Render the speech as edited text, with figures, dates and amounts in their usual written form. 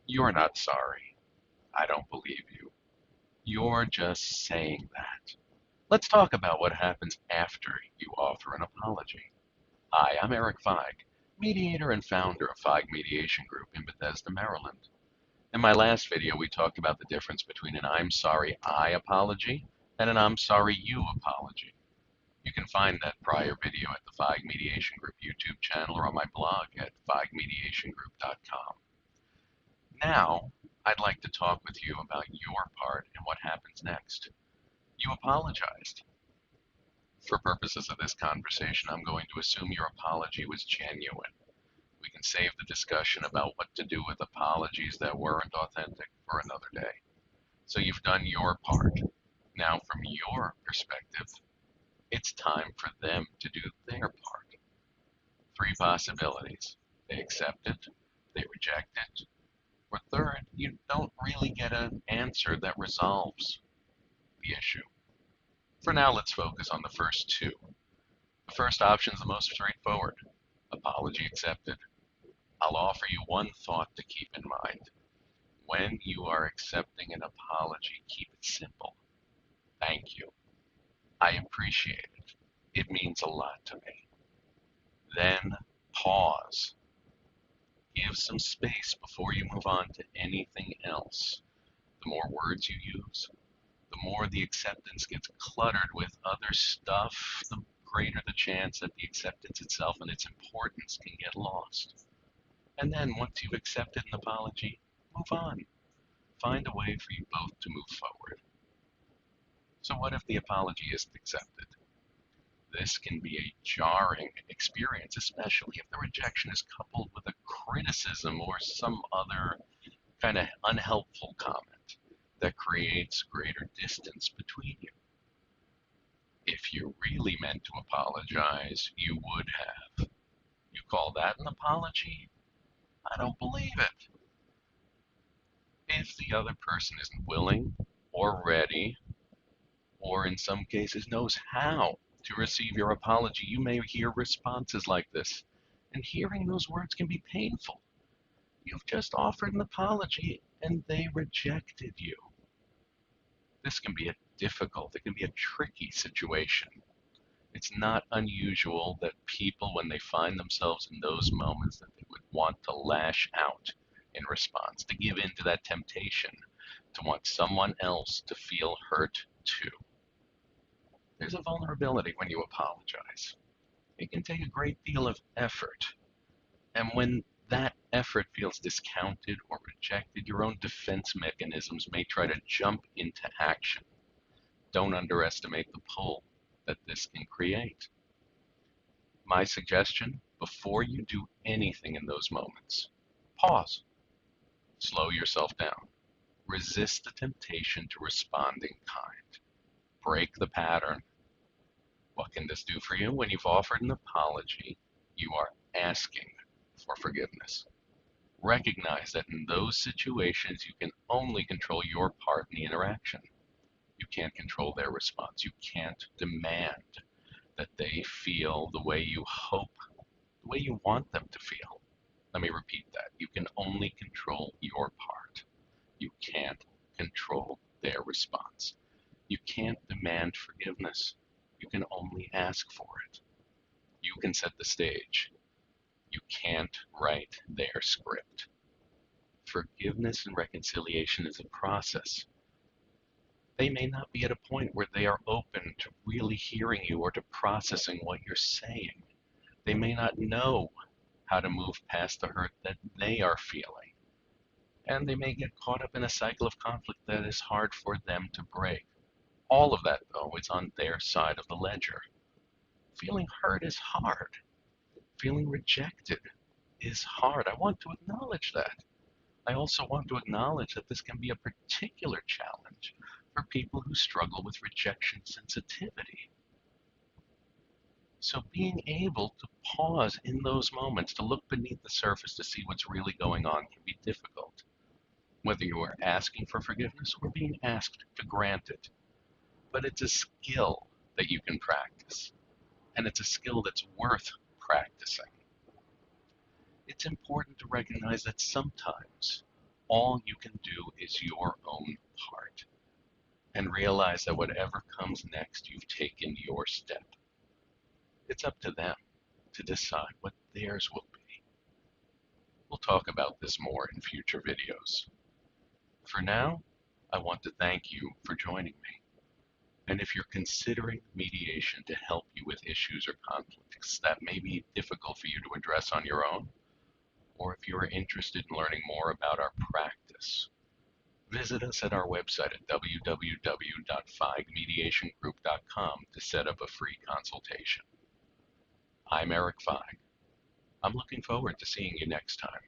You're not sorry. I don't believe you. You're just saying that. Let's talk about what happens after you offer an apology. Hi, I'm Erik Feig, mediator and founder of Feig Mediation Group in Bethesda, Maryland. In my last video, we talked about the difference between an I'm sorry I apology and an I'm sorry you apology. You can find that prior video at the Feig Mediation Group YouTube channel or on my blog at feigmediationgroup.com. Now, I'd like to talk with you about your part and what happens next. You apologized. For purposes of this conversation, I'm going to assume your apology was genuine. We can save the discussion about what to do with apologies that weren't authentic for another day. So you've done your part. Now, from your perspective, it's time for them to do their part. Three possibilities. They accept it, they reject it, or third, you don't really get an answer that resolves the issue. For now, let's focus on the first two. The first option is the most straightforward. Apology accepted. I'll offer you one thought to keep in mind. When you are accepting an apology, keep it simple. Thank you. I appreciate it. It means a lot to me. Then pause. Give some space before you move on to anything else. The more words you use, the more the acceptance gets cluttered with other stuff, the greater the chance that the acceptance itself and its importance can get lost. And then once you've accepted an apology, move on. Find a way for you both to move forward. So what if the apology isn't accepted? This can be a jarring experience, especially if the rejection is coupled with a criticism or some other kind of unhelpful comment that creates greater distance between you. If you really meant to apologize, you would have. You call that an apology? I don't believe it. If the other person isn't willing or ready, or in some cases knows how to receive your apology, you may hear responses like this. And hearing those words can be painful. You've just offered an apology and they rejected you. This can be it can be a tricky situation. It's not unusual that people, when they find themselves in those moments, that they would want to lash out in response, to give in to that temptation, to want someone else to feel hurt too. There's a vulnerability when you apologize. It can take a great deal of effort. And when that effort feels discounted or rejected, your own defense mechanisms may try to jump into action. Don't underestimate the pull that this can create. My suggestion, before you do anything in those moments, pause. Slow yourself down. Resist the temptation to respond in kind. Break the pattern. What can this do for you? When you've offered an apology, you are asking for forgiveness. Recognize that in those situations, you can only control your part in the interaction. You can't control their response. You can't demand that they feel the way you hope, the way you want them to feel. Let me repeat that. You can only control your part. You can't control their response. You can't demand forgiveness. You can only ask for it. You can set the stage. You can't write their script. Forgiveness and reconciliation is a process. They may not be at a point where they are open to really hearing you or to processing what you're saying. They may not know how to move past the hurt that they are feeling. And they may get caught up in a cycle of conflict that is hard for them to break. All of that, though, is on their side of the ledger. Feeling hurt is hard. Feeling rejected is hard. I want to acknowledge that. I also want to acknowledge that this can be a particular challenge for people who struggle with rejection sensitivity. So being able to pause in those moments, to look beneath the surface to see what's really going on, can be difficult. Whether you are asking for forgiveness or being asked to grant it. But it's a skill that you can practice. And it's a skill that's worth practicing. It's important to recognize that sometimes All you can do is your own part, and realize that whatever comes next, you've taken your step. It's up to them to decide what theirs will be. We'll talk about this more in future videos. For now, I want to thank you for joining me. And if you're considering mediation to help you with issues or conflicts that may be difficult for you to address on your own, or if you are interested in learning more about our practice, visit us at our website at www.feigmediationgroup.com to set up a free consultation. I'm Erik Feig. I'm looking forward to seeing you next time.